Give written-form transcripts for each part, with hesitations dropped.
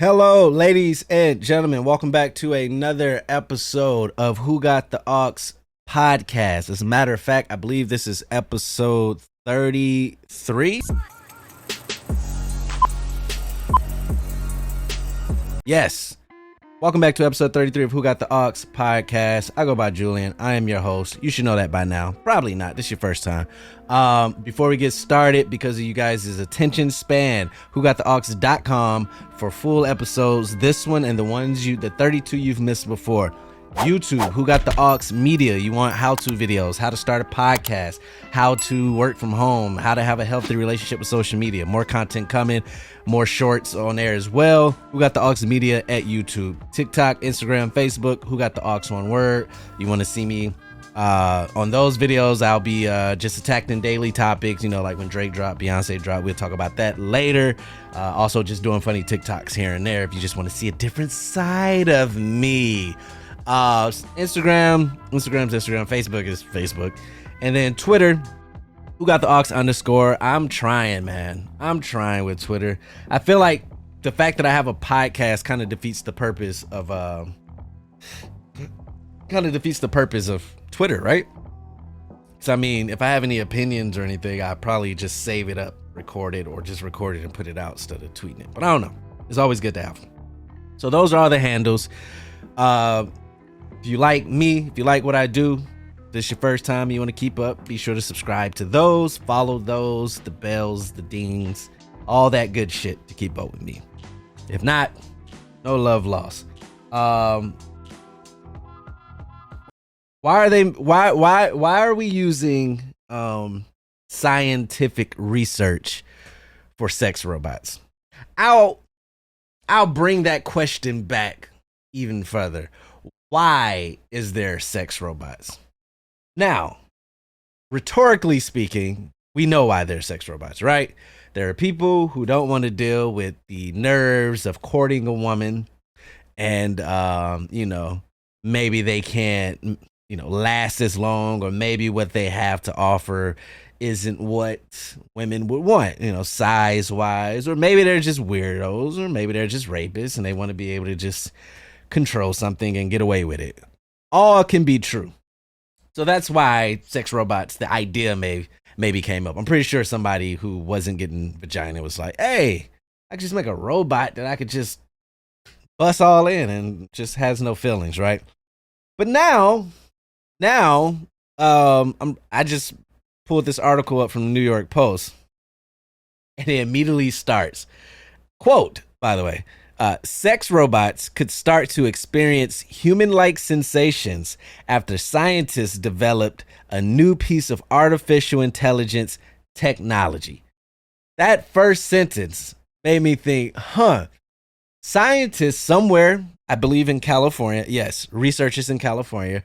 Hello, ladies and gentlemen. Welcome back to another episode of Who Got the Aux podcast. As a matter of fact, I believe this is episode 33. Yes. Welcome back to episode 33 of Who Got the Aux podcast. I go by Julian. I am your host. You should know that by now. Probably not. This is your first time. Before we get started, because of you guys' attention span, whogottheaux.com for full episodes. This one and the 32 you've missed before. YouTube, Who Got the Aux Media. You want how-to videos, how to start a podcast, how to work from home, how to have a healthy relationship with social media. More content coming, more shorts on there as well. Who Got the Aux Media at YouTube, TikTok, Instagram, Facebook. Who Got the Aux, one word. You want to see me on those videos? I'll be just attacking daily topics, like when Drake dropped, Beyonce dropped. We'll talk about that later. Also just doing funny TikToks here and there if you just want to see a different side of me. Instagram's Instagram, Facebook is Facebook, and then Twitter, Who Got the Aux _. I'm trying, man. I'm trying with Twitter. I feel like the fact that I have a podcast kind of defeats the purpose of Twitter, right? So I mean, if I have any opinions or anything, I probably just save it up, record it, or just record it and put it out instead of tweeting it. But I don't know. It's always good to have them. So those are all the handles. If you like me, if you like what I do, this is your first time, you want to keep up, be sure to subscribe to those, follow those, the bells, the dings, all that good shit to keep up with me. If not, no love lost. Why are we using scientific research for sex robots? I'll bring that question back even further. Why is there sex robots? Now, rhetorically speaking, we know why there's sex robots, right? There are people who don't want to deal with the nerves of courting a woman, and maybe they can't last as long, or maybe what they have to offer isn't what women would want, size wise, or maybe they're just weirdos, or maybe they're just rapists and they want to be able to just control something and get away with it. All can be true. So that's why sex robots, the idea maybe came up. I'm pretty sure somebody who wasn't getting vagina was like, hey, I could just make a robot that I could just bust all in and just has no feelings, right? But now I just pulled this article up from the New York Post, and it immediately starts, quote, by the way, sex robots could start to experience human-like sensations after scientists developed a new piece of artificial intelligence technology. That first sentence made me think, scientists somewhere, I believe in California, yes, researchers in California,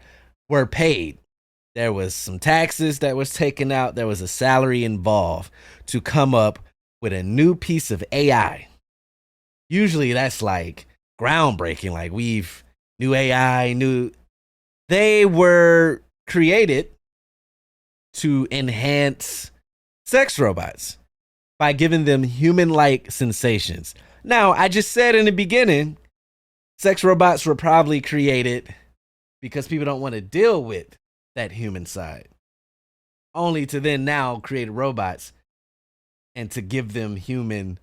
were paid. There was some taxes that was taken out. There was a salary involved to come up with a new piece of AI. Usually that's like groundbreaking, like new AI, they were created to enhance sex robots by giving them human-like sensations. Now, I just said in the beginning, sex robots were probably created because people don't want to deal with that human side, only to then now create robots and to give them human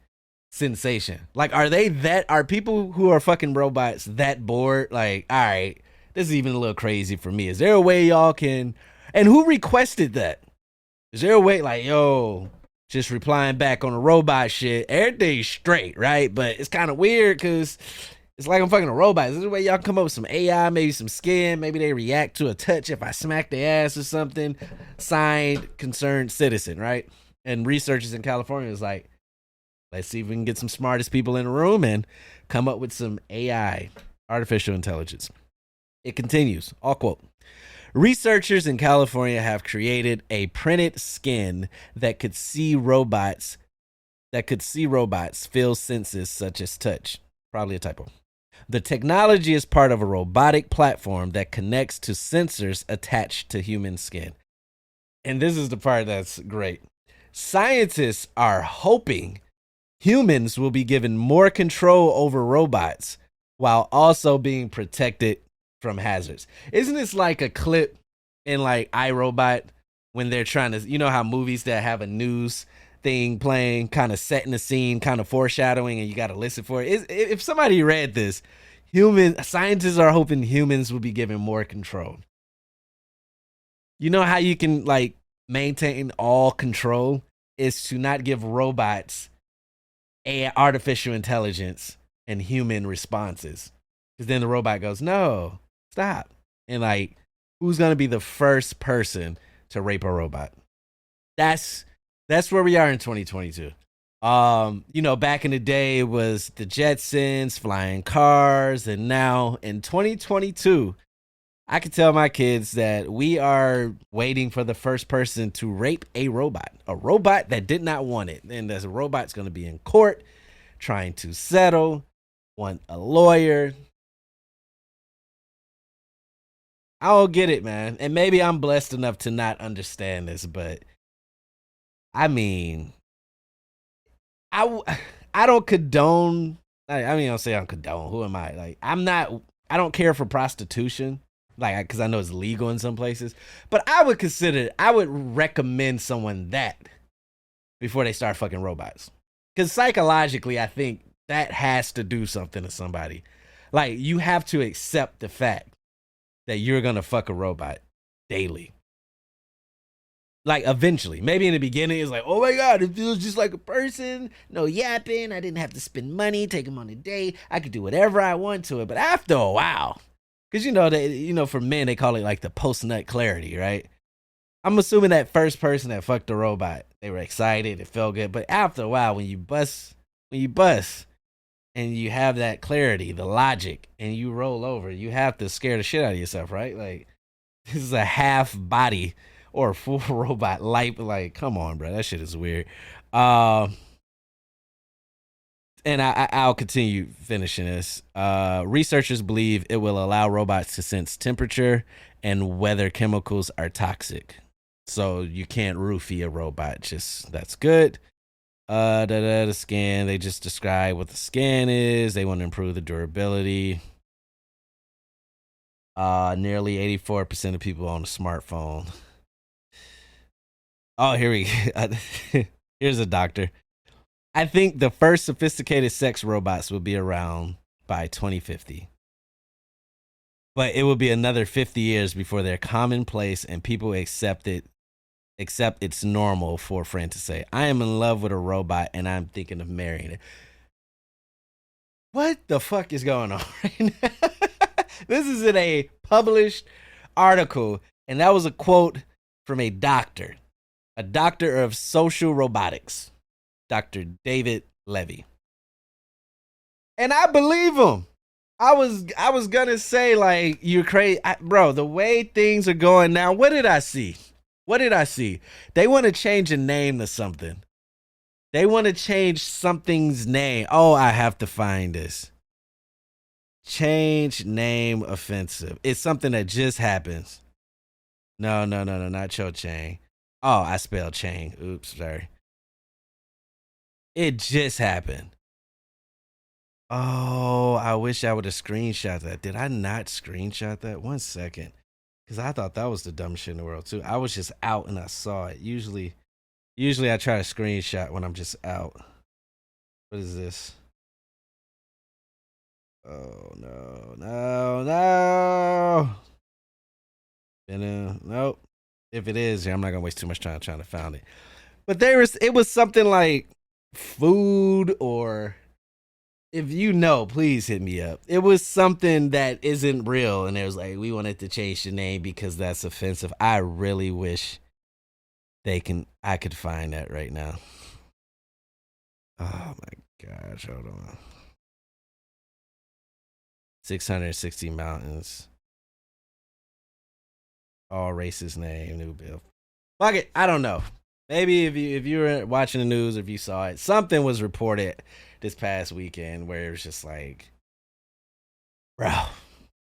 sensation. Like, are people who are fucking robots that bored? Like, all right, this is even a little crazy for me. Is there a way y'all can, and who requested that? Is there a way, like, yo, just replying back on the robot shit, everything's straight, right? But it's kind of weird because it's like I'm fucking a robot. Is there a way y'all can come up with some AI, maybe some skin, maybe they react to a touch if I smack their ass or something? Signed, concerned citizen, right? And researchers in California is like, let's see if we can get some smartest people in the room and come up with some AI, artificial intelligence. It continues, I'll quote. Researchers in California have created a printed skin that could see robots feel senses such as touch. Probably a typo. The technology is part of a robotic platform that connects to sensors attached to human skin. And this is the part that's great. Scientists are hoping humans will be given more control over robots while also being protected from hazards. Isn't this like a clip in like iRobot when they're trying to, you know how movies that have a news thing playing, kind of setting the scene, kind of foreshadowing, and you got to listen for it. If somebody read this, scientists are hoping humans will be given more control. You know how you can like maintain all control is to not give robots artificial intelligence and human responses, because then the robot goes, no, stop. And like, who's gonna be the first person to rape a robot? That's where we are in 2022. Back in the day it was the Jetsons, flying cars, and now in 2022, I can tell my kids that we are waiting for the first person to rape a robot that did not want it. And the robot's going to be in court trying to settle, want a lawyer. I don't get it, man. And maybe I'm blessed enough to not understand this, but I mean, I don't condone. I don't say I don't condone. Who am I? Like, I don't care for prostitution, like, because I know it's legal in some places. But I would recommend someone that before they start fucking robots. Because psychologically, I think that has to do something to somebody. Like, you have to accept the fact that you're going to fuck a robot daily. Like, eventually. Maybe in the beginning, it's like, oh my God, it feels just like a person. No yapping. I didn't have to spend money, take him on a date. I could do whatever I want to it. But after a while, because, for men, they call it like the post-nut clarity, right? I'm assuming that first person that fucked the robot, they were excited, it felt good. But after a while, when you bust, and you have that clarity, the logic, and you roll over, you have to scare the shit out of yourself, right? Like, this is a half body or a full robot life. Like, come on, bro, that shit is weird. And I'll continue finishing this. Researchers believe it will allow robots to sense temperature and whether chemicals are toxic. So you can't roofie a robot. That's good. The scan, they just describe what the scan is. They want to improve the durability. Nearly 84% of people own a smartphone. Oh, here's a doctor. I think the first sophisticated sex robots will be around by 2050. But it will be another 50 years before they're commonplace and people accept it's normal for a friend to say, I am in love with a robot and I'm thinking of marrying it. What the fuck is going on right now? This is in a published article, and that was a quote from a doctor of social robotics, Dr. David Levy. And I believe him. I was gonna say, like, you're crazy, bro. The way things are going now, what did I see? They want to change a name to something. They want to change something's name. Oh, I have to find this. Change name offensive. It's something that just happens. No, not Cho Chang. Oh, I spelled Chang. Oops, sorry. It just happened. Oh, I wish I would have screenshot that. Did I not screenshot that? 1 second. Because I thought that was the dumbest shit in the world, too. I was just out and I saw it. Usually I try to screenshot when I'm just out. What is this? Oh, no. Nope. If it is, I'm not going to waste too much time trying to find it. But it was something like food, or if you know, please hit me up. It was something that isn't real, and it was like, we wanted to change the name because that's offensive. I really wish I could find that right now. Oh my gosh, hold on. 660 mountains. All racist name, new bill. Fuck it, I don't know. Maybe if you were watching the news, or if you saw it, something was reported this past weekend where it was just like, bro,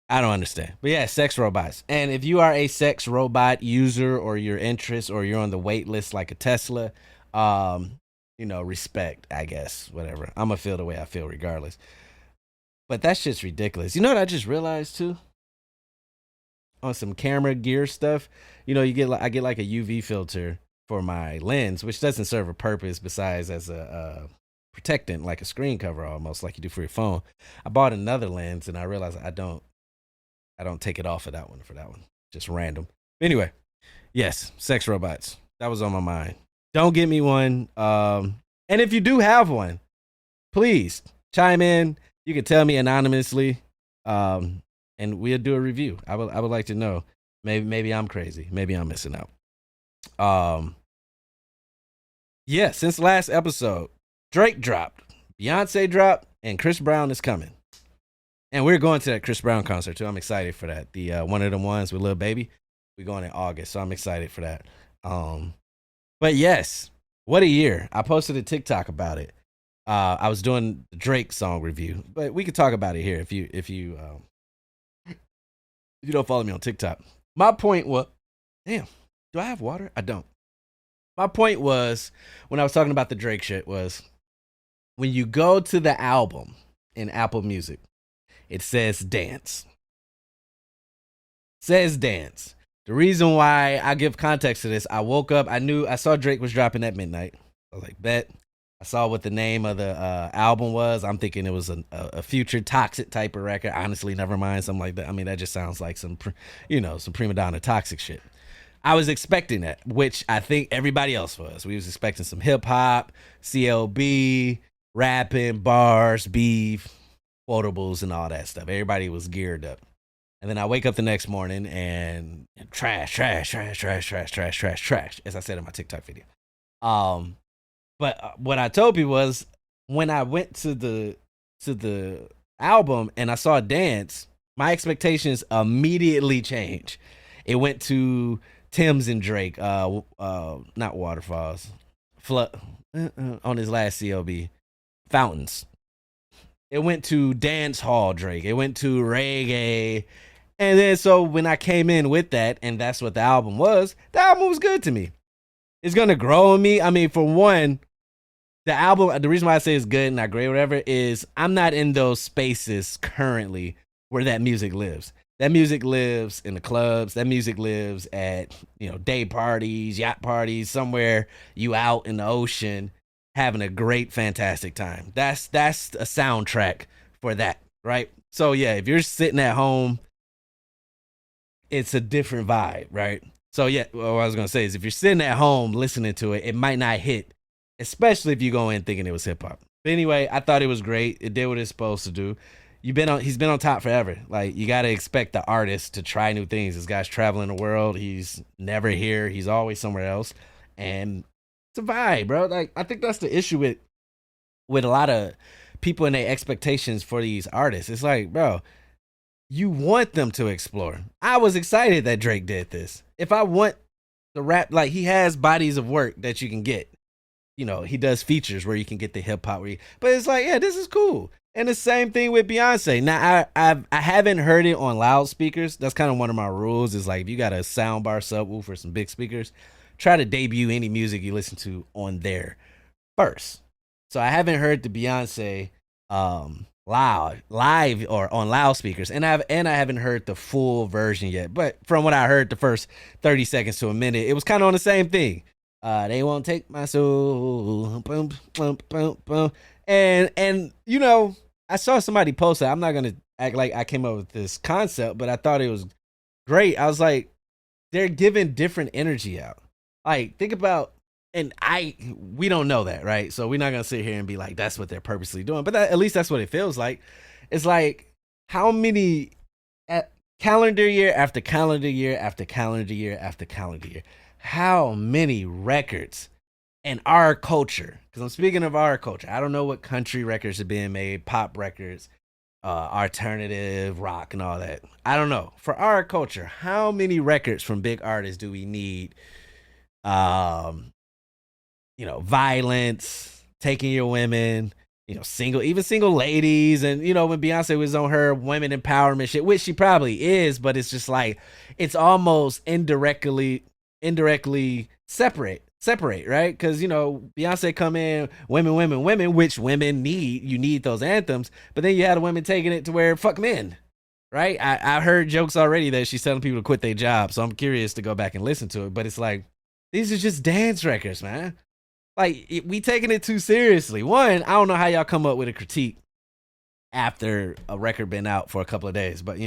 I don't understand. But yeah, sex robots. And if you are a sex robot user, or your interest, or you're on the wait list like a Tesla, respect, I guess, whatever. I'm gonna feel the way I feel regardless. But that shit's ridiculous. You know what I just realized too? On some camera gear stuff, you get like I get like a UV filter for my lens, which doesn't serve a purpose besides as a protectant, like a screen cover, almost like you do for your phone. I bought another lens, and I realized I don't take it off of that one for that one. Just random. Anyway, yes, sex robots. That was on my mind. Don't get me one. And if you do have one, please chime in. You can tell me anonymously, and we'll do a review. I would like to know. Maybe I'm crazy. Maybe I'm missing out. Um, yeah. Since last episode, Drake dropped, Beyonce dropped, and Chris Brown is coming. And we're going to that Chris Brown concert too. I'm excited for that. The one of them ones with Lil Baby. We're going in August, so I'm excited for that. But yes, what a year! I posted a TikTok about it. I was doing the Drake song review, but we could talk about it here if you don't follow me on TikTok. My point was, damn, do I have water? I don't. My point was when I was talking about the Drake shit was when you go to the album in Apple Music, it says dance. Says dance. The reason why I give context to this, I woke up, I saw Drake was dropping at midnight. I was like, bet. I saw what the name of the album was. I'm thinking it was a future Toxic type of record. Honestly, never mind, something like that. I mean, that just sounds like some prima donna toxic shit. I was expecting that, which I think everybody else was. We was expecting some hip hop, CLB, rapping, bars, beef, quotables, and all that stuff. Everybody was geared up. And then I wake up the next morning and trash, as I said in my TikTok video. But what I told people was when I went to the album and I saw dance, my expectations immediately changed. It went to Tim's and Drake, not Waterfalls, on his last CLB, Fountains. It went to Dance Hall Drake. It went to reggae. And then so when I came in with that, and that's what the album was good to me. It's gonna grow on me. I mean, for one, the album, the reason why I say it's good and not great, whatever, is I'm not in those spaces currently where that music lives. That music lives in the clubs. That music lives at, day parties, yacht parties, somewhere you out in the ocean having a great, fantastic time. That's a soundtrack for that, right? So yeah, if you're sitting at home, it's a different vibe, right? So yeah, what I was gonna say is if you're sitting at home listening to it, it might not hit, especially if you go in thinking it was hip hop. But anyway, I thought it was great. It did what it's supposed to do. He's been on top forever. Like, you gotta expect the artist to try new things. This guy's traveling the world. He's never here. He's always somewhere else. And it's a vibe, bro. Like, I think that's the issue with a lot of people and their expectations for these artists. It's like, bro, you want them to explore. I was excited that Drake did this. If I want the rap, like, he has bodies of work that you can get. He does features where you can get the hip hop. But it's like, yeah, this is cool. And the same thing with Beyonce. Now, I haven't heard it on loudspeakers. That's kind of one of my rules. Is like, if you got a soundbar subwoofer, some big speakers, try to debut any music you listen to on there first. So I haven't heard the Beyonce live or on loudspeakers, and I haven't heard the full version yet. But from what I heard, the first 30 seconds to a minute, it was kind of on the same thing. They won't take my soul. Boom, boom, boom, boom. And I saw somebody post it. I'm not gonna act like I came up with this concept, but I thought it was great. I was like, they're giving different energy out. Like, think about, and we don't know that, right? So we're not gonna sit here and be like, that's what they're purposely doing. But at least that's what it feels like. It's like, how many calendar year after calendar year after calendar year after calendar year, how many records in our culture, because I'm speaking of our culture, I don't know what country records are being made, pop records, alternative rock and all that. I don't know. For our culture, how many records from big artists do we need? Violence, taking your women, single ladies, and when Beyonce was on her women empowerment shit, which she probably is, but it's just like, it's almost indirectly separate separate, right? Because Beyonce come in, women, women, women, which women need. You need those anthems, but then you had the women taking it to where fuck men, right? I heard jokes already that she's telling people to quit their job, so I'm curious to go back and listen to it. But it's like these are just dance records, man. Like we taking it too seriously. One, I don't know how y'all come up with a critique after a record been out for a couple of days, but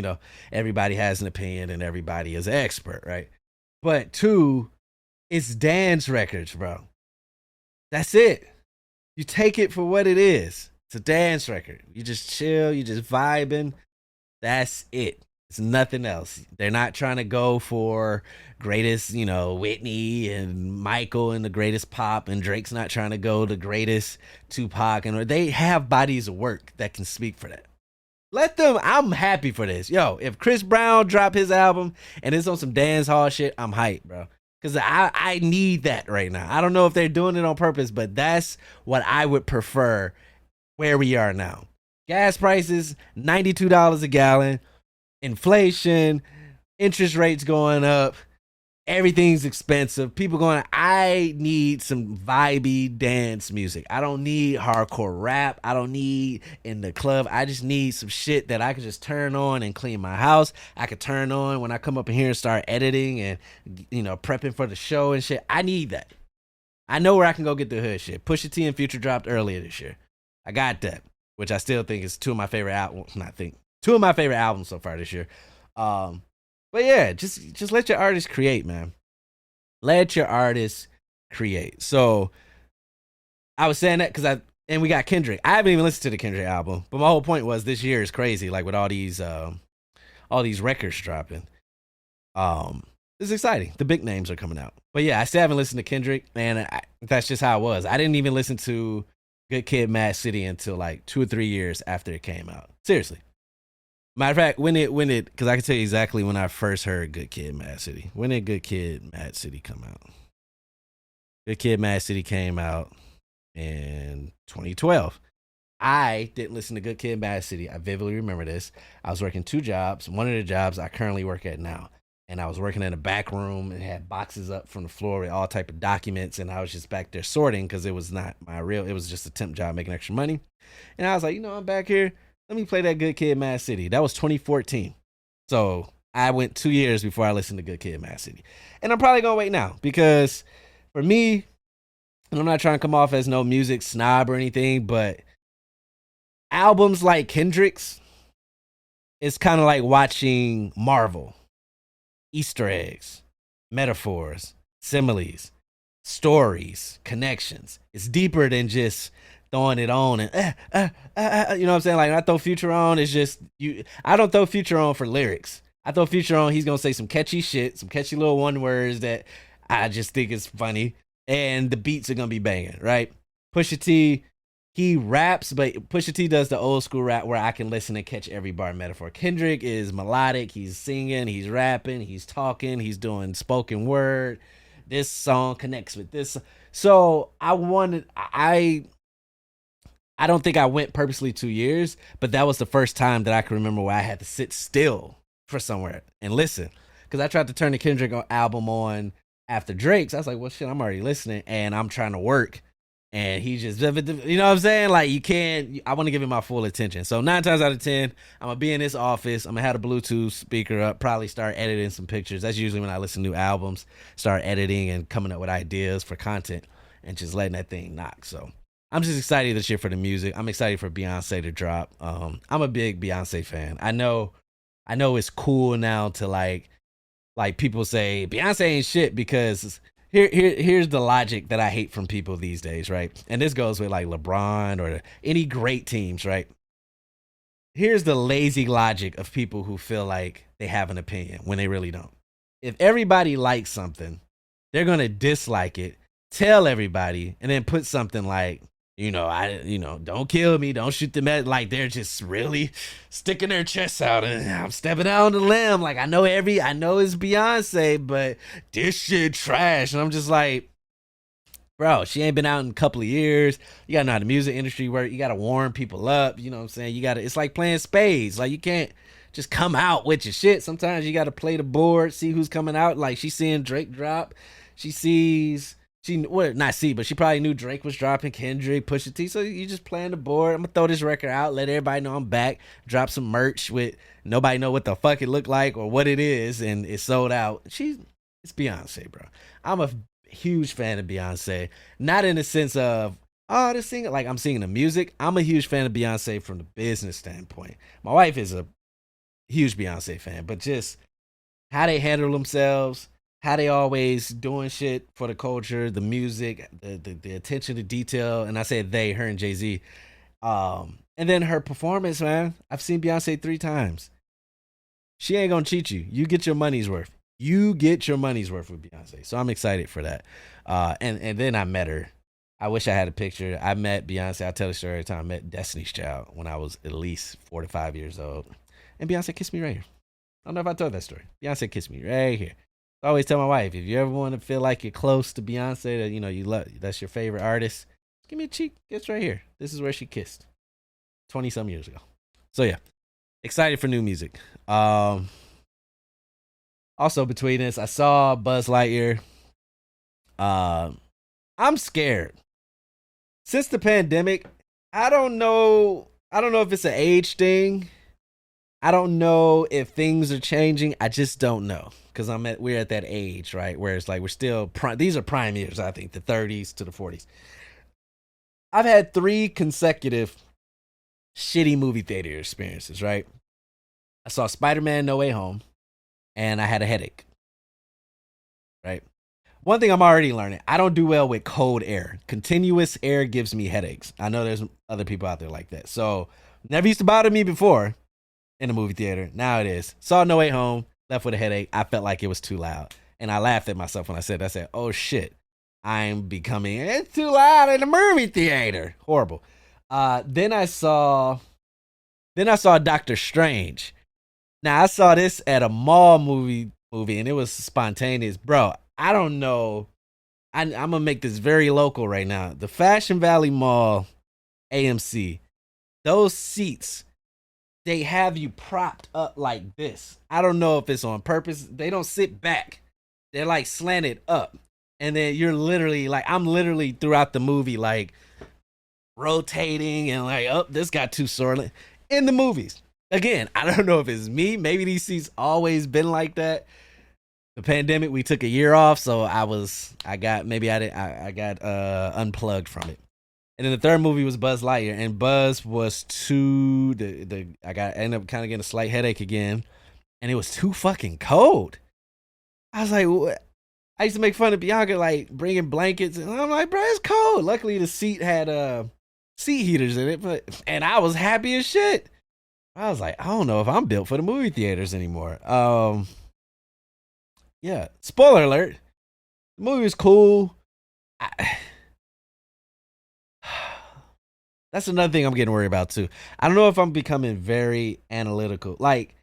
everybody has an opinion and everybody is an expert, right? But two, it's dance records, bro. That's it. You take it for what it is. It's a dance record. You just chill, you just vibing. That's it. It's nothing else. They're not trying to go for greatest, Whitney and Michael and the greatest pop, and Drake's not trying to go the greatest Tupac, and they have bodies of work that can speak for that. Let them. I'm happy for this. Yo, if Chris Brown drop his album and it's on some dance hall shit, I'm hyped, bro. Because I need that right now. I don't know if they're doing it on purpose, but that's what I would prefer where we are now. Gas prices, $92 a gallon. Inflation, interest rates going up, everything's expensive. People going, I need some vibey dance music. I don't need hardcore rap. I don't need in the club. I just need some shit that I can just turn on and clean my house. I could turn on when I come up in here and start editing and prepping for the show and shit. I need that. I know where I can go get the hood shit. Pusha T and Future dropped earlier this year. I got that, which I still think is two of my favorite albums. Two of my favorite albums so far this year. But yeah, just let your artists create, man. Let your artists create. So I was saying that because we got Kendrick. I haven't even listened to the Kendrick album, but my whole point was this year is crazy, like with all these records dropping. It's exciting. The big names are coming out. But yeah, I still haven't listened to Kendrick, and that's just how it was. I didn't even listen to Good Kid, Mad City until like 2 or 3 years after it came out. Seriously. Matter of fact, when it, because I can tell you exactly when I first heard Good Kid, Mad City. When did Good Kid, Mad City come out? Good Kid, Mad City came out in 2012. I didn't listen to Good Kid, Mad City. I vividly remember this. I was working 2 jobs. One of the jobs I currently work at now. And I was working in a back room and had boxes up from the floor with all type of documents. And I was just back there sorting because it was not it was just a temp job making extra money. And I was like, I'm back here. Let me play that Good Kid, Mad City. That was 2014. So I went 2 years before I listened to Good Kid, Mad City. And I'm probably going to wait now because for me, and I'm not trying to come off as no music snob or anything, but albums like Kendrick's, it's kind of like watching Marvel. Easter eggs, metaphors, similes, stories, connections. It's deeper than just throwing it on and you know what I'm saying? Like when I throw Future on, it's just I don't throw Future on for lyrics. I throw Future on, he's gonna say some catchy shit, some catchy little one words that I just think is funny, and the beats are gonna be banging, right? Pusha T, he raps, but Pusha T does the old school rap where I can listen and catch every bar metaphor. Kendrick is melodic, he's singing, he's rapping, he's talking, he's doing spoken word. This song connects with this. So I don't think I went purposely 2 years, but that was the first time that I can remember where I had to sit still for somewhere and listen. Because I tried to turn the Kendrick album on after Drake's. I was like, well, shit, I'm already listening and I'm trying to work. And he just, you know what I'm saying? Like, I want to give him my full attention. So 9 times out of 10, I'm going to be in this office. I'm going to have a Bluetooth speaker up, probably start editing some pictures. That's usually when I listen to new albums, start editing and coming up with ideas for content and just letting that thing knock. So I'm just excited this year for the music. I'm excited for Beyonce to drop. I'm a big Beyonce fan. I know it's cool now to like people say Beyonce ain't shit because here's the logic that I hate from people these days, right? And this goes with like LeBron or any great teams, right? Here's the lazy logic of people who feel like they have an opinion when they really don't. If everybody likes something, they're gonna dislike it, tell everybody, and then put something like, don't kill me, don't shoot the med. Like they're just really sticking their chests out, and I'm stepping out on the limb. Like I know it's Beyonce, but this shit trash. And I'm just like, bro, she ain't been out in a couple of years. You gotta know how the music industry works. You gotta warm people up. You know what I'm saying? It's like playing spades. Like you can't just come out with your shit. Sometimes you gotta play the board, see who's coming out. Like she's seeing Drake drop. She sees not see, but she probably knew Drake was dropping, Kendrick, Pusha T. So you just play on the board. I'm gonna throw this record out, let everybody know I'm back. Drop some merch with nobody know what the fuck it looked like or what it is, and it's sold out. It's Beyonce, bro. I'm a huge fan of Beyonce, not in the sense of this singer like I'm singing the music. I'm a huge fan of Beyonce from the business standpoint. My wife is a huge Beyonce fan, but just how they handle themselves, how they always doing shit for the culture, the music, the attention to detail, and I said they, her and Jay-Z. And then her performance, man. I've seen Beyonce 3 times. She ain't gonna cheat you. You get your money's worth. You get your money's worth with Beyonce. So I'm excited for that. And then I met her. I wish I had a picture. I met Beyonce. I tell the story every time. I met Destiny's Child when I was at least 4 to 5 years old. And Beyonce kissed me right here. I don't know if I told that story. Beyonce kissed me right here. I always tell my wife, if you ever want to feel like you're close to Beyonce, that you love, that's your favorite artist, give me a cheek kiss right here. This is where she kissed 20 some years ago. So yeah, excited for new music. Also between this, I saw Buzz Lightyear. I'm scared. Since the pandemic, I don't know if it's an age thing. I don't know if things are changing. I just don't know because we're at that age, right? Where it's like we're still these are prime years. I think the 30s to the 40s. I've had 3 consecutive shitty movie theater experiences. Right? I saw Spider-Man: No Way Home, and I had a headache. Right? One thing I'm already learning: I don't do well with cold air. Continuous air gives me headaches. I know there's other people out there like that. So never used to bother me before. In the movie theater. Now it is. Saw No Way Home, left with a headache. I felt like it was too loud. And I laughed at myself when I said, oh shit, it's too loud in the movie theater. Horrible. Then I saw Doctor Strange. Now I saw this at a mall movie and it was spontaneous. Bro, I don't know. I'm gonna make this very local right now. The Fashion Valley Mall, AMC, those seats, they have you propped up like this. I don't know if it's on purpose. They don't sit back. They're like slanted up. And then I'm literally throughout the movie like rotating and like, oh, this got too sore. In the movies. Again, I don't know if it's me. Maybe these seats always been like that. The pandemic, we took a year off, so I got unplugged from it. And then the third movie was Buzz Lightyear, and Buzz was I ended up kind of getting a slight headache again, and it was too fucking cold. I was like, what? I used to make fun of Bianca, like bringing blankets, and I'm like, bro, it's cold. Luckily, the seat had seat heaters in it, and I was happy as shit. I was like, I don't know if I'm built for the movie theaters anymore. Yeah. Spoiler alert: the movie was cool. That's another thing I'm getting worried about too. I don't know if I'm becoming very analytical. Like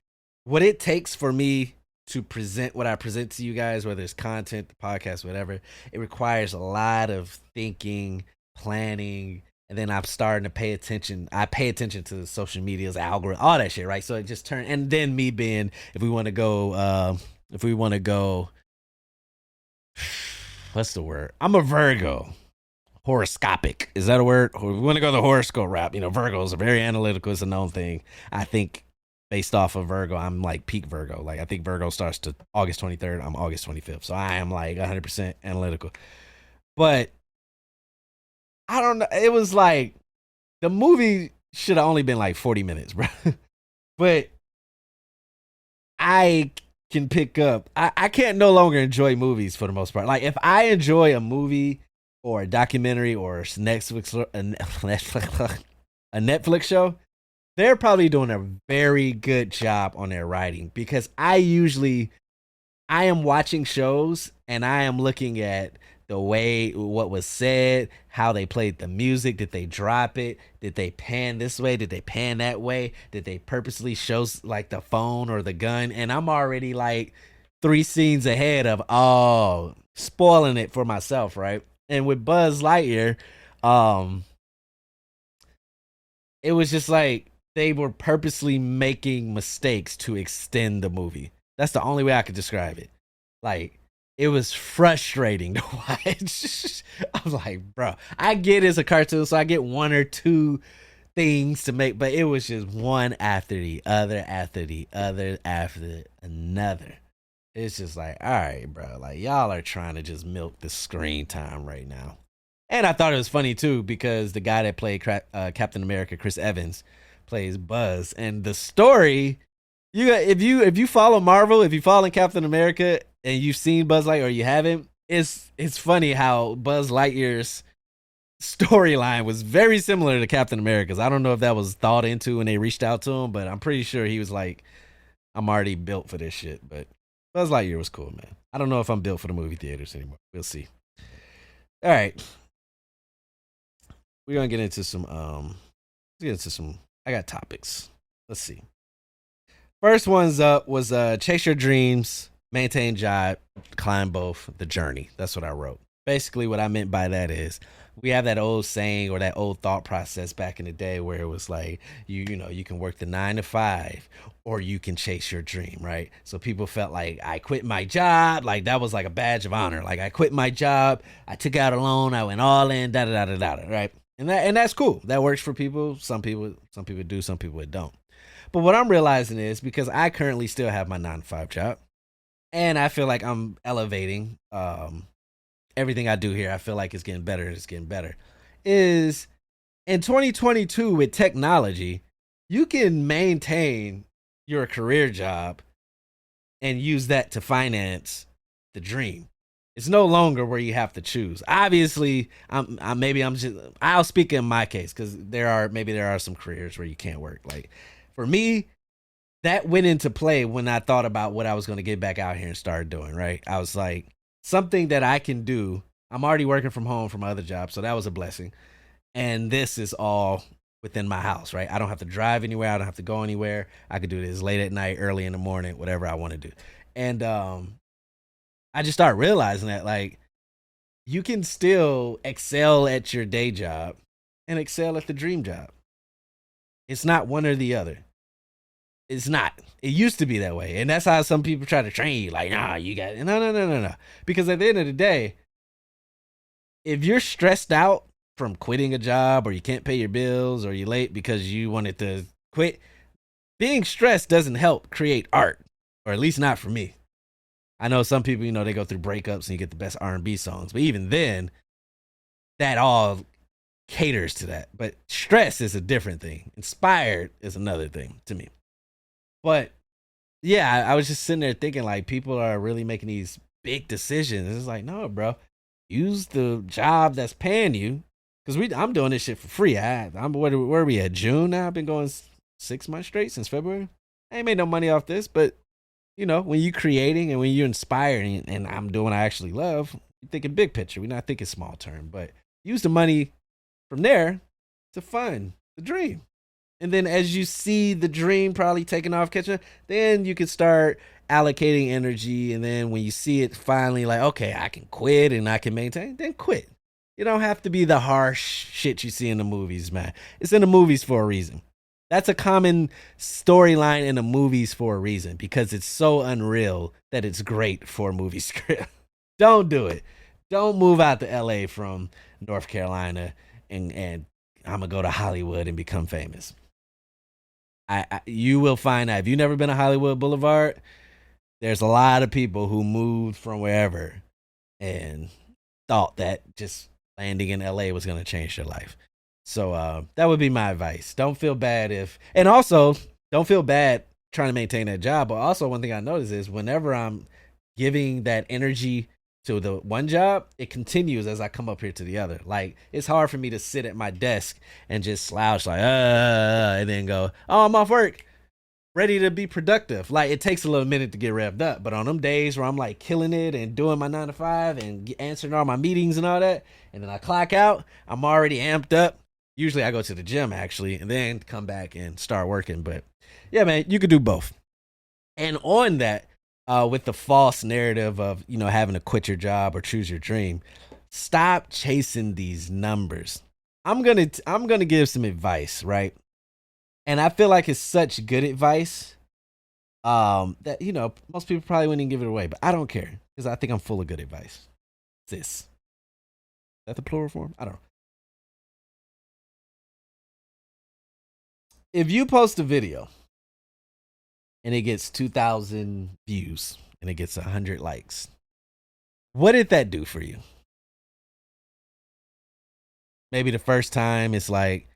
what it takes for me to present what I present to you guys, whether it's content, the podcast, whatever, it requires a lot of thinking, planning, and then I'm starting to pay attention. I pay attention to the social media's algorithm, all that shit, right? So it just turned, and then me being, if we want to go, what's the word? I'm a Virgo. Horoscopic. Is that a word? We want to go the horoscope route. Virgos are very analytical. It's a known thing. I think based off of Virgo, I'm like peak Virgo. Like I think Virgo starts to August 23rd. I'm August 25th. So I am like 100% analytical. But I don't know. It was like the movie should have only been like 40 minutes, bro. But I can pick up. I can't no longer enjoy movies for the most part. Like if I enjoy a movie or a documentary or a Netflix show, they're probably doing a very good job on their writing because I am watching shows and I am looking at the way what was said, how they played the music, did they drop it, did they pan this way, did they pan that way, did they purposely show like the phone or the gun, and I'm already like 3 scenes ahead of spoiling it for myself, right? And with Buzz Lightyear, it was just like they were purposely making mistakes to extend the movie. That's the only way I could describe it. Like It was frustrating to watch. I was like, bro, I get it's a cartoon, so I get one or two things to make, but it was just one after the other, after the other, after another. It's just like, all right, bro, like y'all are trying to just milk the screen time right now. And I thought it was funny too because the guy that played Captain America, Chris Evans, plays Buzz, and the story you got, if you follow Marvel, if you follow Captain America and you've seen Buzz Lightyear or you haven't, it's funny how Buzz Lightyear's storyline was very similar to Captain America's. I don't know if that was thought into when they reached out to him, but I'm pretty sure he was like, I'm already built for this shit. But Buzz Lightyear was cool, man. I don't know if I'm built for the movie theaters anymore. We'll see. All right. We're gonna get into some let's get into some I got topics. Let's see. First one's up was chase your dreams, maintain job, climb both, the journey. That's what I wrote. Basically what I meant by that is we have that old saying or that old thought process back in the day where it was like you can work the 9 to 5 or you can chase your dream, right? So people felt like I quit my job, like that was like a badge of honor. Like I quit my job, I took out a loan, I went all in, da da da da da, right? And that's cool. That works for people. Some people do, some people it don't. But what I'm realizing is because I currently still have my 9 to 5 job, and I feel like I'm elevating everything I do here. I feel like it's getting better. It's getting better. Is in 2022 with technology, you can maintain your career job and use that to finance the dream. It's no longer where you have to choose. Obviously, I'll speak in my case because there are some careers where you can't work. Like for me, that went into play when I thought about what I was going to get back out here and start doing. Right, I was like something that I can do. I'm already working from home from my other job, so that was a blessing. And this is all within my house. Right, I don't have to drive anywhere. I don't have to go anywhere. I could do this late at night, early in the morning, whatever I want to do. And I just start realizing that like you can still excel at your day job and excel at the dream job. It's not one or the other. It's not. It used to be that way. And that's how some people try to train you. Like, nah, you got no, no, no, no, no. Because at the end of the day, if you're stressed out from quitting a job or you can't pay your bills or you're late because you wanted to quit, being stressed doesn't help create art. Or at least not for me. I know some people, they go through breakups and you get the best R&B songs, but even then, that all caters to that. But stress is a different thing. Inspired is another thing to me. But yeah, I was just sitting there thinking like people are really making these big decisions. It's like, no, bro, use the job that's paying you because I'm doing this shit for free. I'm where are we at June now? I've been going 6 months straight since February. I ain't made no money off this, but when you're creating and when you're inspiring and I'm doing what I actually love, you're thinking big picture. We're not thinking small term, but use the money from there to fund the dream. And then as you see the dream probably taking off, catching, then you can start allocating energy. And then when you see it finally like, okay, I can quit and I can maintain, then quit. You don't have to be the harsh shit you see in the movies, man. It's in the movies for a reason. That's a common storyline in the movies for a reason because it's so unreal that it's great for a movie script. Don't do it. Don't move out to LA from North Carolina and I'm gonna go to Hollywood and become famous. You will find out if you've never been to Hollywood Boulevard, there's a lot of people who moved from wherever and thought that just landing in LA was gonna change their life. So that would be my advice. Don't feel bad and also don't feel bad trying to maintain that job. But also one thing I notice is whenever I'm giving that energy to the one job, it continues as I come up here to the other. Like it's hard for me to sit at my desk and just slouch like, and then go, oh, I'm off work, ready to be productive. Like it takes a little minute to get revved up. But on them days where I'm like killing it and doing my 9 to 5 and answering all my meetings and all that, and then I clock out, I'm already amped up. Usually I go to the gym actually and then come back and start working. But yeah, man, you could do both. And on that, with the false narrative of, having to quit your job or choose your dream, stop chasing these numbers. I'm going to give some advice, right? And I feel like it's such good advice That most people probably wouldn't even give it away, but I don't care because I think I'm full of good advice. Sis, is that the plural form? I don't know. If you post a video and it gets 2,000 views and it gets 100 likes, what did that do for you? Maybe the first time it's like,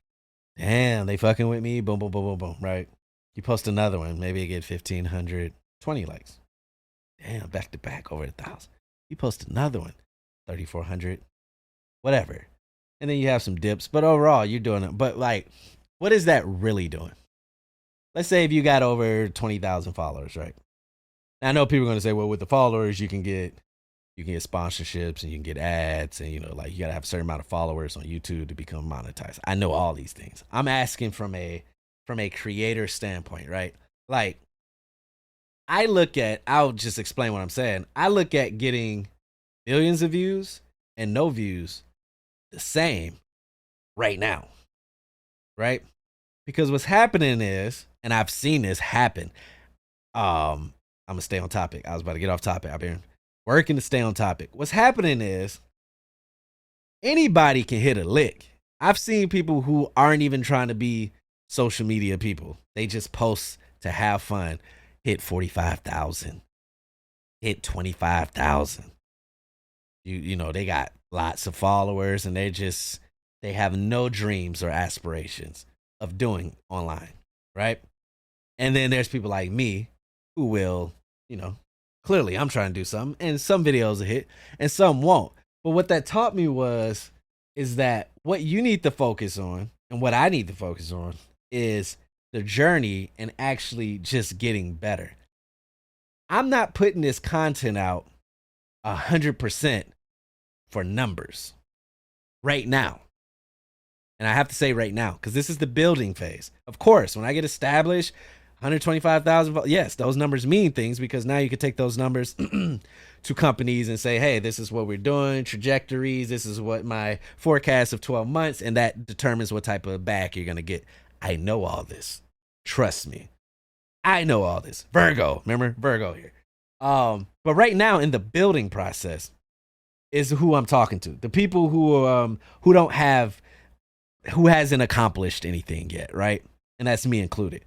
damn, they fucking with me. Boom, boom, boom, boom, boom. Right? You post another one, maybe it get 1,500, 20 likes. Damn, back to back over 1,000. You post another one, 3,400, whatever. And then you have some dips, but overall you're doing it. But like, what is that really doing? Let's say if you got over 20,000 followers, right? Now, I know people are going to say, well, with the followers, you can get sponsorships and you can get ads, and like you gotta have a certain amount of followers on YouTube to become monetized. I know all these things. I'm asking from a creator standpoint, right? Like, I'll just explain what I'm saying. I look at getting millions of views and no views the same right now, right? Because what's happening is, and I've seen this happen. I'm gonna stay on topic. I was about to get off topic. I've been working to stay on topic. What's happening is anybody can hit a lick. I've seen people who aren't even trying to be social media people. They just post to have fun. Hit 45,000. Hit 25,000. They got lots of followers and they have no dreams or aspirations of doing online, right? And then there's people like me who will, clearly I'm trying to do something, and some videos will hit and some won't. But what that taught me is that what you need to focus on and what I need to focus on is the journey and actually just getting better. I'm not putting this content out 100% for numbers right now. And I have to say right now, because this is the building phase. Of course, when I get established, 125,000, yes, those numbers mean things, because now you can take those numbers to companies and say, hey, this is what we're doing, trajectories, this is what my forecast of 12 months, and that determines what type of back you're going to get. I know all this. Trust me. I know all this. Virgo, remember? Virgo here. But right now in the building process is who I'm talking to. The people who don't have, who hasn't accomplished anything yet, right? And that's me included.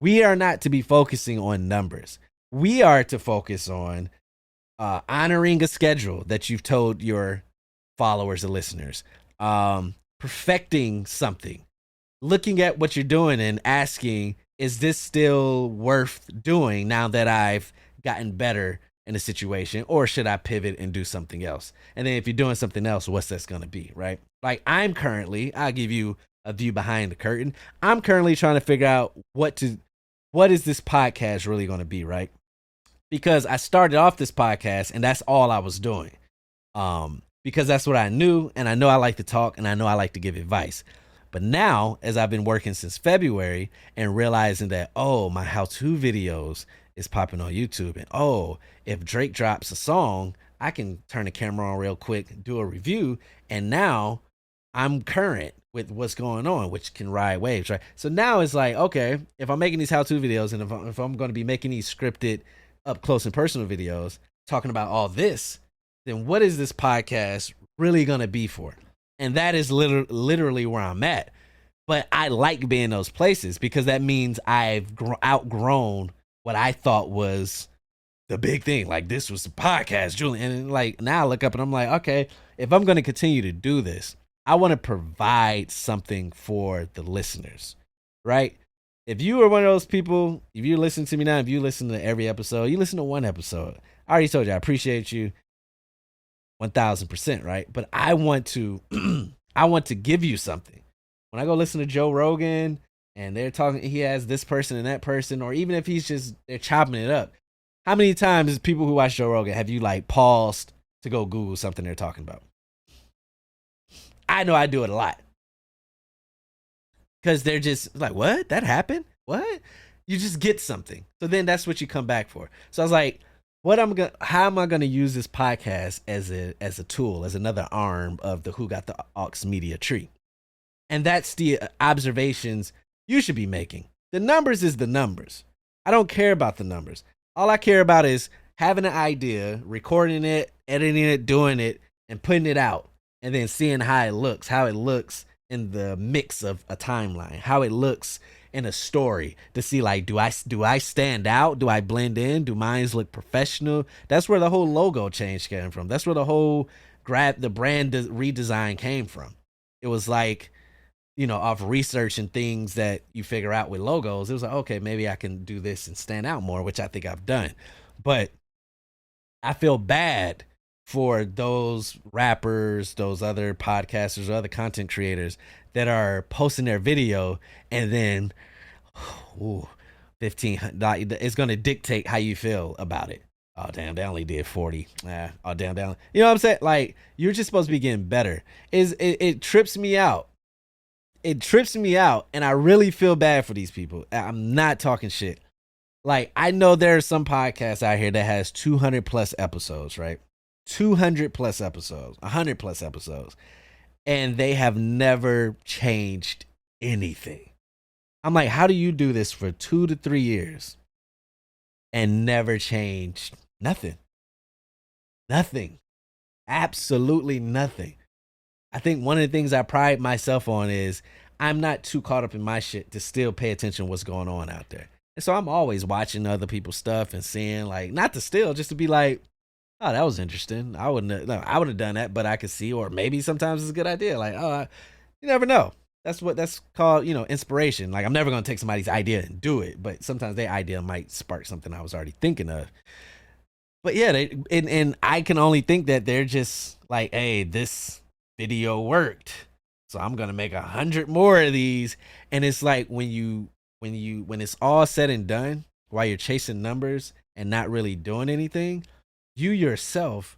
We are not to be focusing on numbers. We are to focus on honoring a schedule that you've told your followers and listeners, perfecting something, looking at what you're doing and asking, is this still worth doing now that I've gotten better in a situation, or should I pivot and do something else? And then if you're doing something else, what's that's going to be, right? Like I'll give you a view behind the curtain. I'm currently trying to figure out what is this podcast really going to be, right? Because I started off this podcast and that's all I was doing. Because that's what I knew, and I know I like to talk, and I know I like to give advice. But now, as I've been working since February and realizing that, my how-to videos is popping on YouTube, and if Drake drops a song, I can turn the camera on real quick, do a review, and now I'm current with what's going on, which can ride waves, right? So now it's like, okay, if I'm making these how-to videos, and if I'm going to be making these scripted up close and personal videos talking about all this, then what is this podcast really going to be for? And that is literally where I'm at. But I like being in those places because that means I've outgrown what I thought was the big thing. Like, this was the podcast, Julian. And like now I look up and I'm like, okay, if I'm going to continue to do this, I want to provide something for the listeners, right? If you are one of those people, if you listen to me now, if you listen to every episode, you listen to one episode. I already told you, I appreciate you 1,000%, right? But I want to, I want to give you something. When I go listen to Joe Rogan and they're talking, he has this person and that person, or even if they're chopping it up. How many times people who watch Joe Rogan have you like paused to go Google something they're talking about? I know I do it a lot. Because they're just like, what? That happened? What? You just get something. So then that's what you come back for. So I was like, how am I gonna use this podcast as a tool, as another arm of the Who Got the Aux media tree? And that's the observations you should be making. The numbers is the numbers. I don't care about the numbers. All I care about is having an idea, recording it, editing it, doing it, and putting it out, and then seeing how it looks in the mix of a timeline, how it looks in a story to see like do I stand out? Do I blend in? Do mine look professional? That's where the whole logo change came from. That's where the whole the brand redesign came from. It was like, off research and things that you figure out with logos, it was like, okay, maybe I can do this and stand out more, which I think I've done. But I feel bad for those rappers, those other podcasters, or other content creators that are posting their video and then, ooh, 1500, it's going to dictate how you feel about it. Oh damn, they only did 40. Oh damn, down. You know what I'm saying? Like, you're just supposed to be getting better. It trips me out. It trips me out, and I really feel bad for these people. I'm not talking shit. Like, I know there are some podcasts out here that has 200 plus episodes, right? 200 plus episodes, 100 plus episodes, and they have never changed anything. I'm like, how do you do this for 2 to 3 years and never changed nothing? Nothing. Absolutely nothing. I think one of the things I pride myself on is I'm not too caught up in my shit to still pay attention to what's going on out there. And so I'm always watching other people's stuff and seeing, like, not to steal, just to be like, oh, that was interesting. I would have done that, but I could see, or maybe sometimes it's a good idea. Like, you never know. That's called, inspiration. Like, I'm never going to take somebody's idea and do it, but sometimes their idea might spark something I was already thinking of. But yeah, and I can only think that they're just like, hey, this video worked, so I'm gonna make 100 more of these. And it's like when it's all said and done, while you're chasing numbers and not really doing anything, you yourself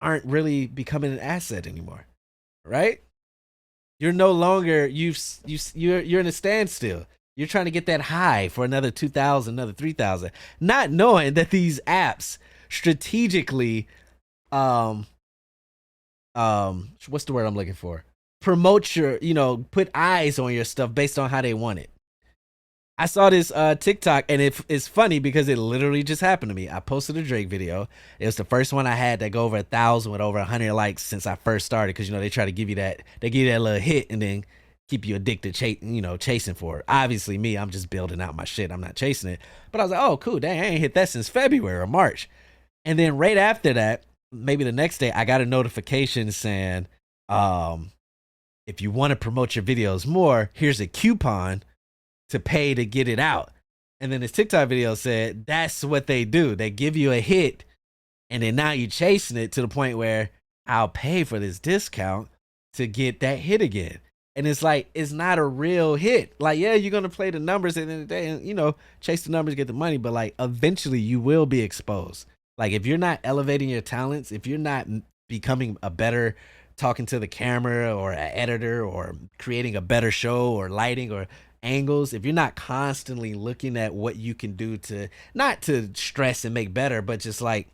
aren't really becoming an asset anymore, right? You're no longer you're in a standstill. You're trying to get that high for another 2,000, another 3,000, not knowing that these apps strategically what's the word I'm looking for? Promote your, put eyes on your stuff based on how they want it. I saw this TikTok, and it's funny because it literally just happened to me. I posted a Drake video. It was the first one I had that go over 1,000 with over 100 likes since I first started. Because they try to give you that little hit and then keep you addicted, chasing for it. Obviously, me, I'm just building out my shit. I'm not chasing it. But I was like, oh, cool, dang, I ain't hit that since February or March. And then right after that, maybe the next day, I got a notification saying, if you want to promote your videos more, here's a coupon to pay to get it out. And then this TikTok video said, that's what they do. They give you a hit, and then now you're chasing it to the point where I'll pay for this discount to get that hit again. And it's like, it's not a real hit. Like, yeah, you're going to play the numbers at the end of the day and, chase the numbers, get the money. But like, eventually you will be exposed. Like, if you're not elevating your talents, if you're not becoming a better talking to the camera or an editor or creating a better show or lighting or angles, if you're not constantly looking at what you can do to, not to stress and make better, but just like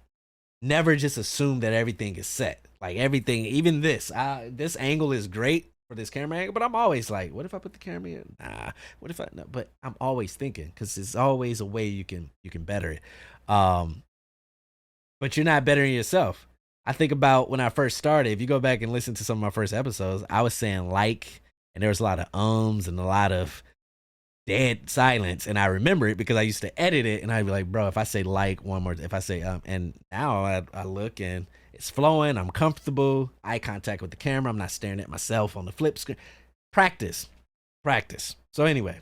never just assume that everything is set. Like everything, even this angle is great for this camera angle, but I'm always like, what if I put the camera in? Nah, what if I, no, but I'm always thinking, because there's always a way you can better it. But you're not bettering yourself. I think about when I first started, if you go back and listen to some of my first episodes, I was saying and there was a lot of ums and a lot of dead silence. And I remember it because I used to edit it, and I'd be like, bro, if I say one more, if I say, and now I look and it's flowing, I'm comfortable, eye contact with the camera, I'm not staring at myself on the flip screen. Practice. So anyway,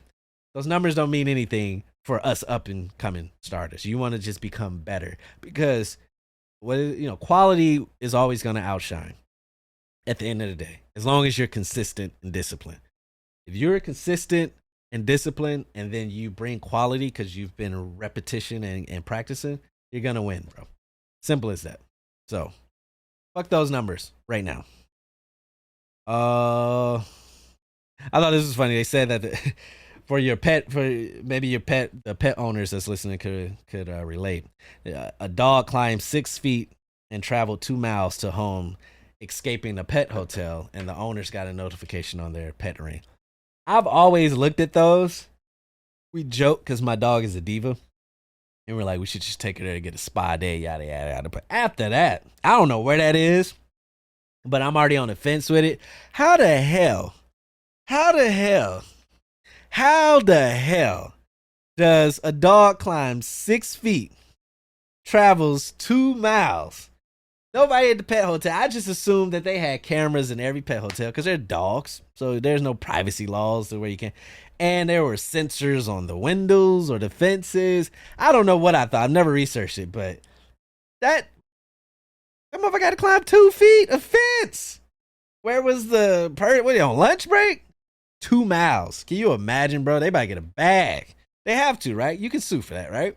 those numbers don't mean anything for us up and coming starters. You want to just become better, because quality is always going to outshine at the end of the day, as long as you're consistent and disciplined. If you're consistent and disciplined, and then you bring quality because you've been repetition and practicing, you're going to win, bro. Simple as that. So fuck those numbers right now. I thought this was funny. They said that for your pet, the pet owners that's listening could relate. A dog climbed 6 feet and traveled 2 miles to home, escaping a pet hotel, and the owners got a notification on their pet ring. I've always looked at those. We joke because my dog is a diva. And we're like, we should just take her there to get a spa day, yada, yada, yada. But after that, I don't know where that is, but I'm already on the fence with it. How the hell, how the hell, how the hell does a dog climb 6 feet, travels 2 miles? Nobody at the pet hotel. I just assumed that they had cameras in every pet hotel because they're dogs. So there's no privacy laws to where you can. And there were sensors on the windows or the fences. I don't know what I thought. I've never researched it, but that motherfucker got to climb 2 feet of fence. Where was the what are you on lunch break? 2 miles. Can you imagine, bro? They about to get a bag. They have to, right? You can sue for that, right?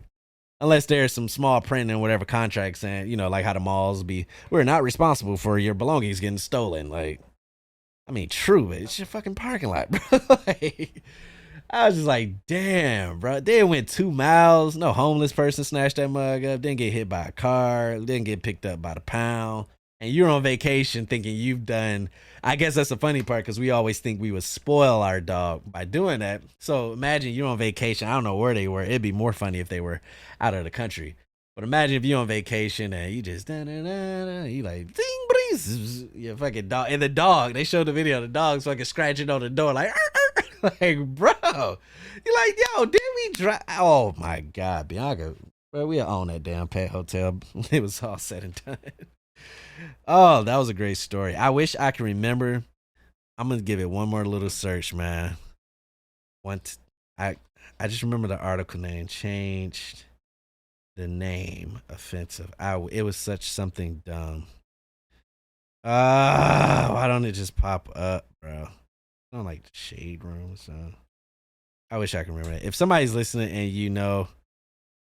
Unless there's some small print in whatever contract saying, like how the malls be, we're not responsible for your belongings getting stolen. Like, I mean, true, but it's your fucking parking lot, bro. Like, I was just like, damn, bro. They went 2 miles. No homeless person snatched that mug up. Didn't get hit by a car. Didn't get picked up by the pound. And you're on vacation thinking you've done. I guess that's the funny part because we always think we would spoil our dog by doing that. So imagine you're on vacation. I don't know where they were. It'd be more funny if they were out of the country. But imagine if you're on vacation and you just you like ding breeze, your fucking dog, and the dog. They showed the video. The dog's fucking scratching on the door like, like, bro. You're like, yo, did we drive? Oh my god, Bianca, bro, we own that damn pet hotel. It was all said and done. Oh, that was a great story. I wish I could remember. I'm gonna give it one more little search, man. I just remember the article name changed. The name offensive. It was such something dumb. Why don't it just pop up, bro? I don't like the shade room, so I wish I could remember that. If somebody's listening and you know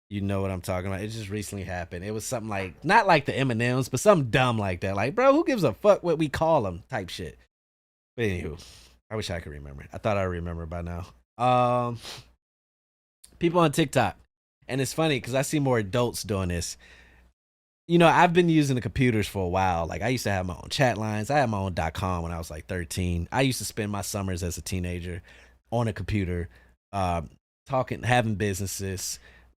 what I'm talking about. It just recently happened. It was something like not like the M&Ms, but something dumb like that. Like, bro, who gives a fuck what we call them? Type shit. But anywho, I wish I could remember. I thought I remember by now. People on TikTok. And it's funny because I see more adults doing this. I've been using the computers for a while. Like I used to have my own chat lines. I had my own .com when I was like 13. I used to spend my summers as a teenager on a computer, talking, having businesses,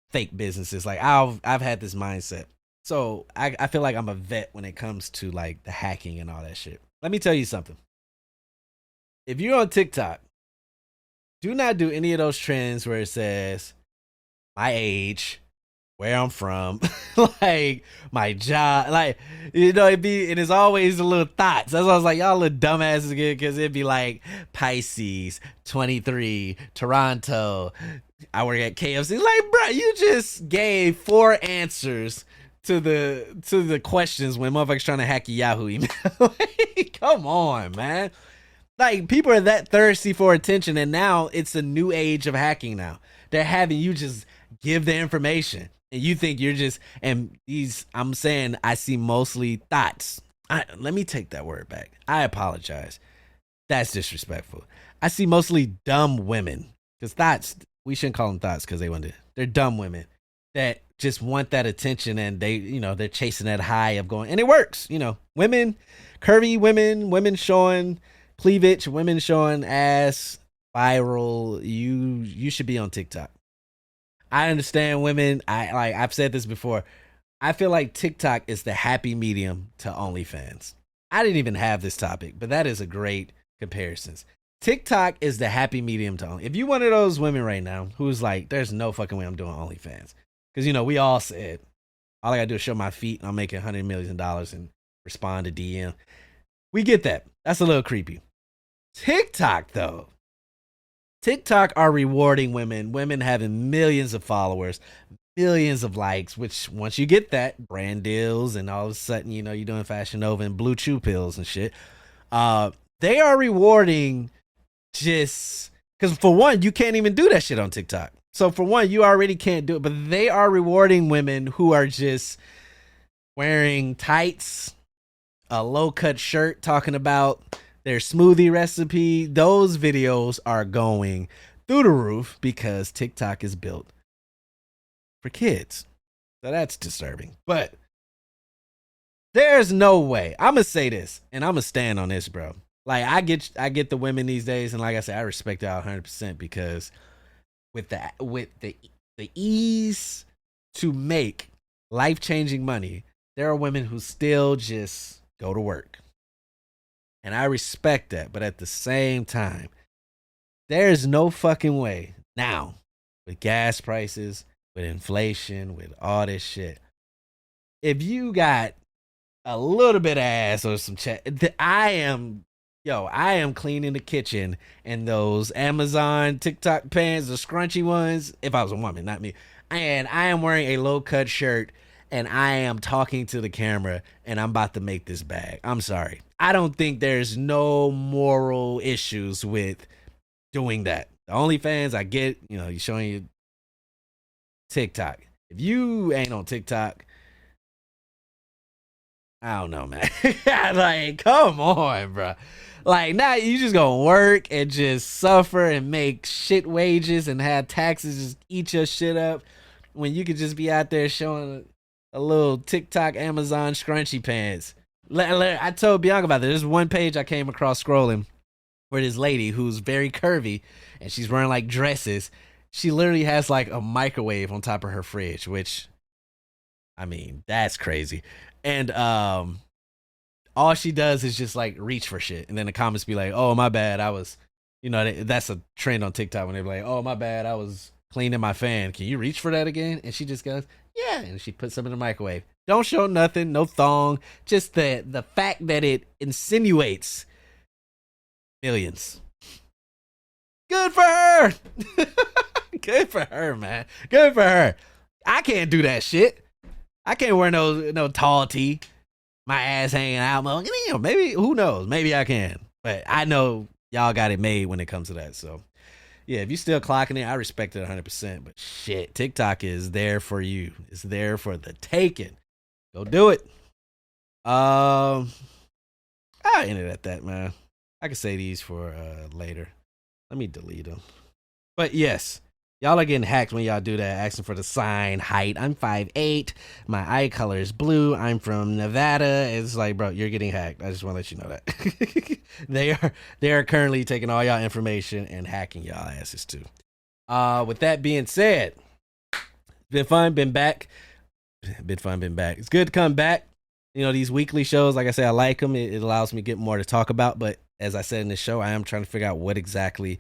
fake businesses. Like I've had this mindset. So I feel like I'm a vet when it comes to like the hacking and all that shit. Let me tell you something. If you're on TikTok, do not do any of those trends where it says my age, where I'm from, like my job, like it's always the little thoughts. That's why I was like, y'all little dumbasses again, because it'd be like Pisces, 23, Toronto. I work at KFC. Like, bro, you just gave 4 answers to the questions when motherfuckers trying to hack your Yahoo email. Like, come on, man. Like, people are that thirsty for attention, and now it's a new age of hacking now. They're having you just give the information, and you think you're just, and I'm saying I see mostly thoughts. Let me take that word back. I apologize. That's disrespectful. I see mostly dumb women, because thoughts, we shouldn't call them thoughts because they're dumb women that just want that attention, and they're chasing that high of going, and it works. Women, curvy women showing cleavage, women showing ass, viral. You should be on TikTok. I understand women. I've said this before. I feel like TikTok is the happy medium to OnlyFans. I didn't even have this topic, but that is a great comparison. TikTok is the happy medium to OnlyFans. If you one of those women right now who's like, there's no fucking way I'm doing OnlyFans. Because, we all said, all I got to do is show my feet and I'm making $100 million and respond to DM. We get that. That's a little creepy. TikTok, though. TikTok are rewarding women having millions of followers, millions of likes, which once you get that, brand deals, and all of a sudden, you're doing Fashion Nova and Blue Chew pills and shit. They are rewarding just because, for one, you can't even do that shit on TikTok. So for one, you already can't do it, but they are rewarding women who are just wearing tights, a low-cut shirt, talking about their smoothie recipe. Those videos are going through the roof because TikTok is built for kids. So that's disturbing. But there's no way. I'm going to say this, and I'm going to stand on this, bro. Like, I get the women these days, and like I said, I respect y'all 100% because with the ease to make life-changing money, there are women who still just go to work. And I respect that. But at the same time, there's no fucking way now, with gas prices, with inflation, with all this shit, if you got a little bit of ass or some check, I am cleaning the kitchen in those Amazon TikTok pants, the scrunchy ones. If I was a woman, not me. And I am wearing a low cut shirt and I am talking to the camera and I'm about to make this bag. I'm sorry. I don't think there's no moral issues with doing that. The OnlyFans, I get, you're showing you TikTok. If you ain't on TikTok, I don't know, man. Like, come on, bro. Like, now you just gonna work and just suffer and make shit wages and have taxes just eat your shit up when you could just be out there showing a little TikTok Amazon scrunchy pants. I told Bianca about this. There's one page I came across scrolling where this lady who's very curvy and she's wearing like dresses. She literally has like a microwave on top of her fridge, which, I mean, that's crazy. And all she does is just like reach for shit, and then the comments be like, "Oh, my bad, I was," that's a trend on TikTok when they're like, "Oh, my bad, I was cleaning my fan. Can you reach for that again?" And she just goes, "Yeah," and she puts them in the microwave. Don't show nothing, no thong, just the fact that it insinuates millions. Good for her. Good for her, man. Good for her. I can't do that shit. I can't wear no tall tee, my ass hanging out. Maybe, who knows? Maybe I can. But I know y'all got it made when it comes to that. So, yeah, if you still clocking it, I respect it 100%. But shit, TikTok is there for you. It's there for the taking. Go do it. I end it at that, man. I can say these for later. Let me delete them. But yes. Y'all are getting hacked when y'all do that, asking for the sign, height. I'm 5'8". My eye color is blue. I'm from Nevada. It's like, bro, you're getting hacked. I just want to let you know that. They are currently taking all y'all information and hacking y'all asses too. With that being said, been fun, been back. It's good to come back. These weekly shows, like I said, I like them. It allows me to get more to talk about. But as I said in this show, I am trying to figure out what exactly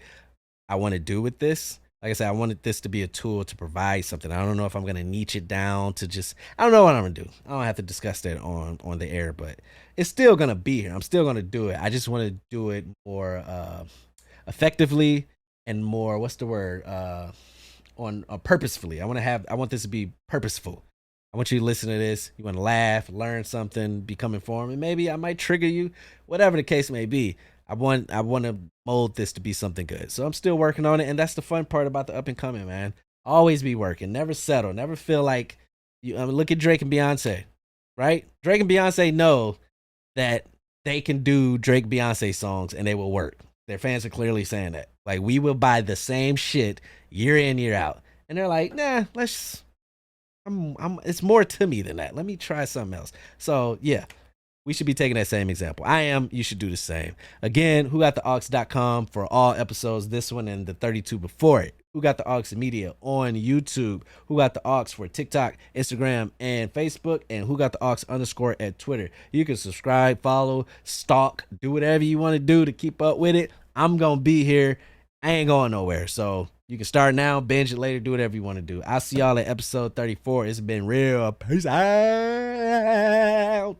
I want to do with this. Like I said, I wanted this to be a tool to provide something. I don't know if I'm going to niche it down to just, I don't know what I'm going to do. I don't have to discuss that on the air, but it's still going to be here. I'm still going to do it. I just want to do it more effectively and more, what's the word? Purposefully. I want this to be purposeful. I want you to listen to this. You want to laugh, learn something, become informed, and maybe I might trigger you, whatever the case may be. I want to mold this to be something good. So I'm still working on it. And that's the fun part about the up and coming, man. Always be working. Never settle. Never feel like look at Drake and Beyonce, right? Drake and Beyonce know that they can do Drake Beyonce songs and they will work. Their fans are clearly saying that. Like, we will buy the same shit year in, year out. And they're like, nah, it's more to me than that. Let me try something else. So yeah. We should be taking that same example. You should do the same. Again, whogottheaux.com for all episodes, this one and the 32 before it. Who Got the Aux Media on YouTube. Who Got the Aux for TikTok, Instagram, and Facebook. And Who Got the Aux _ at Twitter. You can subscribe, follow, stalk, do whatever you want to do to keep up with it. I'm going to be here. I ain't going nowhere. So you can start now, binge it later, do whatever you want to do. I'll see y'all at episode 34. It's been real. Peace out.